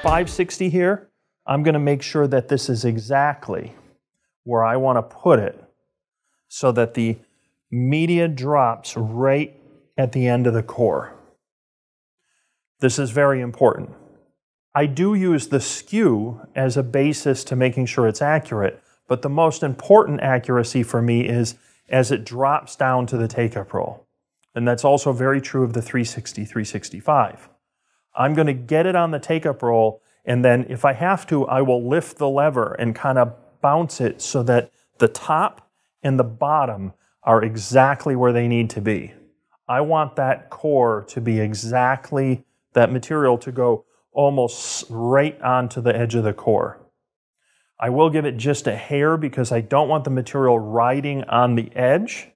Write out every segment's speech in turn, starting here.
560 here, I'm going to make sure that this is exactly where I want to put it so that the media drops right at the end of the core. This is very important. I do use the skew as a basis to making sure it's accurate, but the most important accuracy for me is as it drops down to the take-up roll. And that's also very true of the 360, 365. I'm going to get it on the take-up roll, and then if I have to, I will lift the lever and kind of bounce it so that the top and the bottom are exactly where they need to be. I want that core to be exactly, that material to go almost right onto the edge of the core. I will give it just a hair because I don't want the material riding on the edge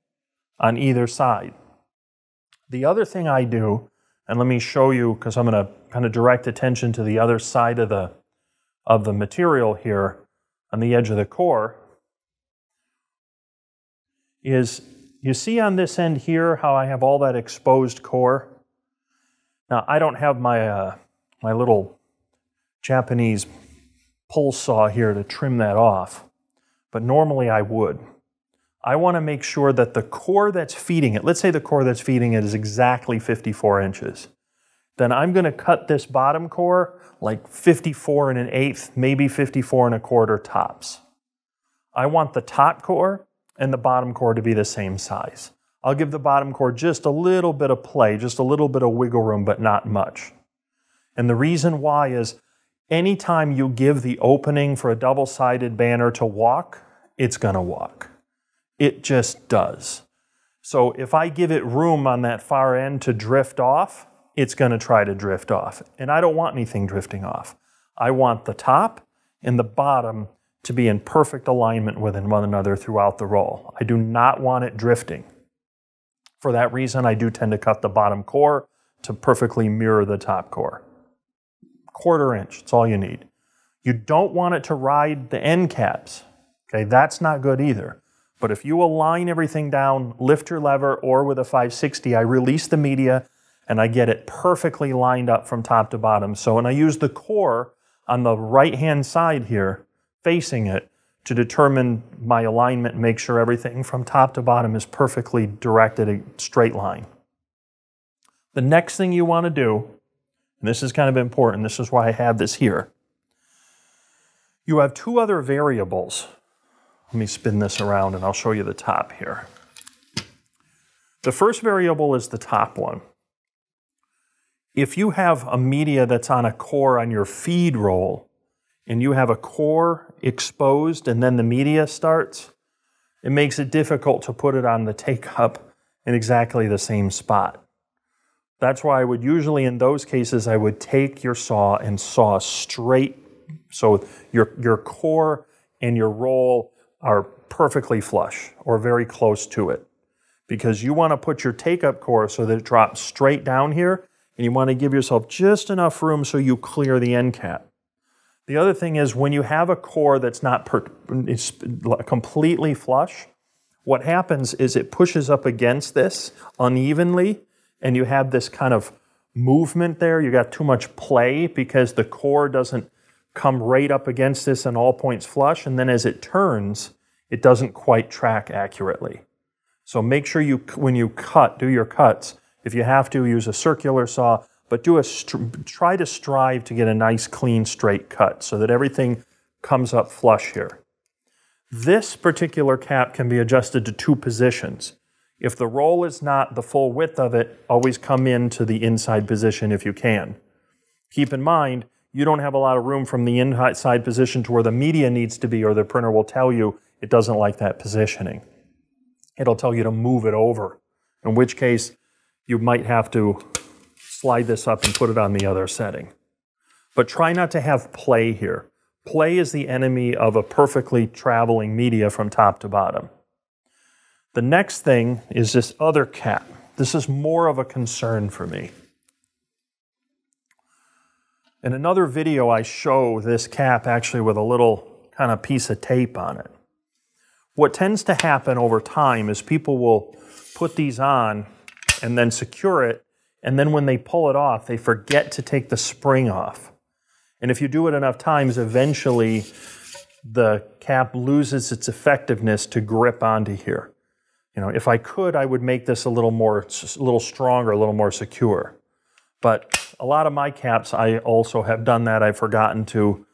on either side. The other thing I do, and let me show you because I'm going to kind of direct attention to the other side of the material here on the edge of the core, is you see on this end here how I have all that exposed core? Now I don't have my my little Japanese pull saw here to trim that off, but normally I would. I want to make sure that the core that's feeding it, let's say the core that's feeding it is exactly 54 inches. Then I'm going to cut this bottom core like 54 1/8, maybe 54 1/4 tops. I want the top core and the bottom core to be the same size. I'll give the bottom core just a little bit of play, just a little bit of wiggle room, but not much. And the reason why is anytime you give the opening for a double-sided banner to walk, it's going to walk. It just does. So if I give it room on that far end to drift off, it's going to try to drift off. And I don't want anything drifting off. I want the top and the bottom to be in perfect alignment with one another throughout the roll. I do not want it drifting. For that reason, I do tend to cut the bottom core to perfectly mirror the top core. 1/4 inch, that's all you need. You don't want it to ride the end caps. Okay, that's not good either. But if you align everything down, lift your lever, or with a 560, I release the media and I get it perfectly lined up from top to bottom. So when I use the core on the right-hand side here, facing it, to determine my alignment and make sure everything from top to bottom is perfectly directed, a straight line. The next thing you want to do, and this is kind of important, this is why I have this here. You have two other variables. Let me spin this around and I'll show you the top here. The first variable is the top one. If you have a media that's on a core on your feed roll, and you have a core exposed and then the media starts, it makes it difficult to put it on the take-up in exactly the same spot. That's why I would usually, in those cases, I would take your saw and saw straight, so your core and your roll are perfectly flush or very close to it. Because you want to put your take-up core so that it drops straight down here, and you want to give yourself just enough room so you clear the end cap. The other thing is when you have a core that's not completely flush, what happens is it pushes up against this unevenly, and you have this kind of movement there. You got too much play because the core doesn't come right up against this and all points flush, and then as it turns, it doesn't quite track accurately. So make sure you, when you cut, do your cuts. If you have to, use a circular saw, but try to strive to get a nice, clean, straight cut so that everything comes up flush here. This particular cap can be adjusted to two positions. If the roll is not the full width of it, always come into the inside position if you can. Keep in mind, you don't have a lot of room from the inside position to where the media needs to be, or the printer will tell you it doesn't like that positioning. It'll tell you to move it over, in which case you might have to slide this up and put it on the other setting. But try not to have play here. Play is the enemy of a perfectly traveling media from top to bottom. The next thing is this other cap. This is more of a concern for me. In another video, I show this cap actually with a little kind of piece of tape on it. What tends to happen over time is people will put these on and then secure it, and then when they pull it off, they forget to take the spring off. And if you do it enough times, eventually the cap loses its effectiveness to grip onto here. You know, if I could, I would make this a little stronger, a little more secure. But a lot of my caps, I also have done that. I've forgotten to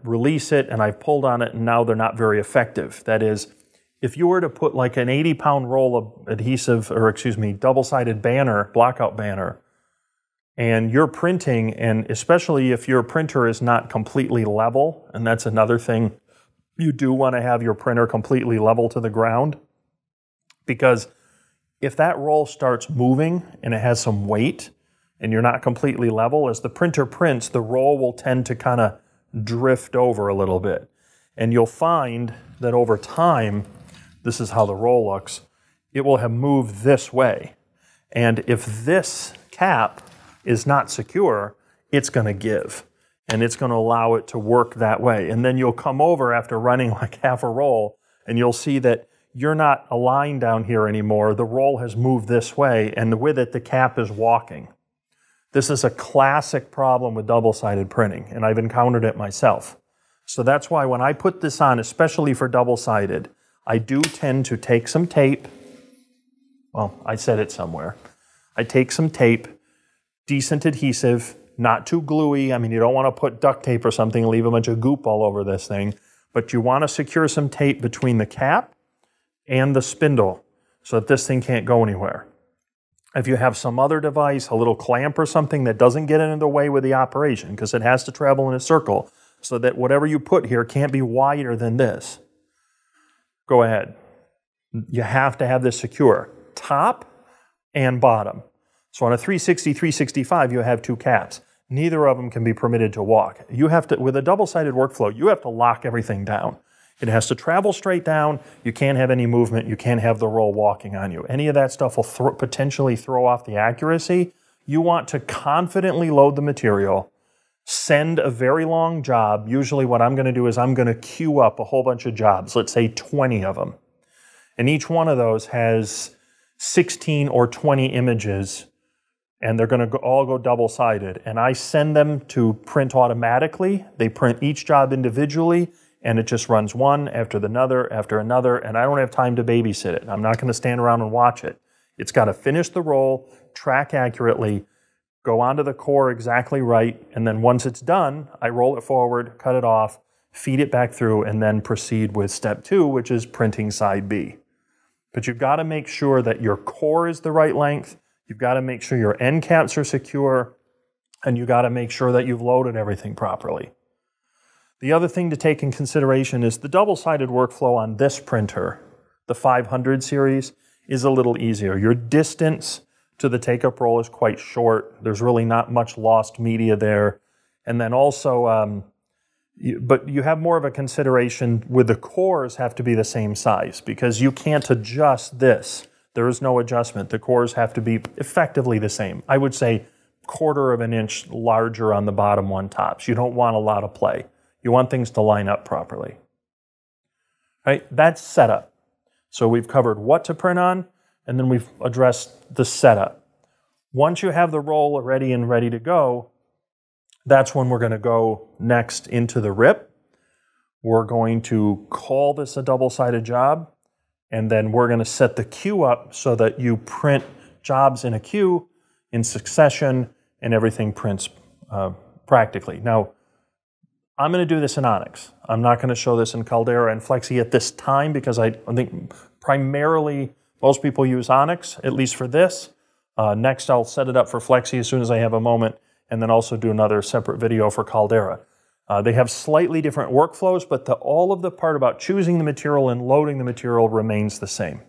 release it, and I've pulled on it, and now they're not very effective. That is, if you were to put like an 80-pound roll of adhesive, or excuse me, double-sided banner, blockout banner, and you're printing, and especially if your printer is not completely level, and that's another thing, you do want to have your printer completely level to the ground, because if that roll starts moving and it has some weight, and you're not completely level, as the printer prints, the roll will tend to kind of drift over a little bit. And you'll find that over time, this is how the roll looks, it will have moved this way. And if this cap is not secure, it's going to give. And it's going to allow it to work that way. And then you'll come over after running like half a roll, and you'll see that you're not aligned down here anymore. The roll has moved this way, and with it, the cap is walking. This is a classic problem with double-sided printing, and I've encountered it myself. So that's why when I put this on, especially for double-sided, I do tend to take some tape. Well, I said it somewhere. I take some tape, decent adhesive, not too gluey. I mean, you don't want to put duct tape or something and leave a bunch of goop all over this thing, but you want to secure some tape between the cap and the spindle so that this thing can't go anywhere. If you have some other device, a little clamp or something that doesn't get in the way with the operation, because it has to travel in a circle, so that whatever you put here can't be wider than this, go ahead. You have to have this secure, top and bottom. So on a 360, 365, you have two caps. Neither of them can be permitted to walk. You have to, with a double-sided workflow, you have to lock everything down. It has to travel straight down. You can't have any movement. You can't have the roll walking on you. Any of that stuff will potentially throw off the accuracy. You want to confidently load the material, send a very long job. Usually what I'm going to do is I'm going to queue up a whole bunch of jobs, let's say 20 of them. And each one of those has 16 or 20 images, and they're going to all go double-sided. And I send them to print automatically. They print each job individually, and it just runs one after another, and I don't have time to babysit it. I'm not going to stand around and watch it. It's got to finish the roll, track accurately, go onto the core exactly right, and then once it's done, I roll it forward, cut it off, feed it back through, and then proceed with step 2, which is printing side B. But you've got to make sure that your core is the right length, you've got to make sure your end caps are secure, and you've got to make sure that you've loaded everything properly. The other thing to take in consideration is the double-sided workflow on this printer, the 500 series, is a little easier. Your distance to the take-up roll is quite short. There's really not much lost media there. And then also, but you have more of a consideration with the cores have to be the same size because you can't adjust this. There is no adjustment. The cores have to be effectively the same. I would say 1/4 of an inch larger on the bottom one tops. You don't want a lot of play. You want things to line up properly. Right? That's setup. So we've covered what to print on, and then we've addressed the setup. Once you have the roll ready and ready to go, that's when we're going to go next into the RIP. We're going to call this a double-sided job, and then we're going to set the queue up so that you print jobs in a queue in succession, and everything prints practically. Now, I'm going to do this in Onyx. I'm not going to show this in Caldera and Flexi at this time because I think primarily most people use Onyx, at least for this. Next, I'll set it up for Flexi as soon as I have a moment, and then also do another separate video for Caldera. They have slightly different workflows, but all of the part about choosing the material and loading the material remains the same.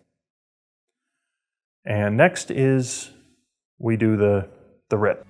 And next is we do the RIP.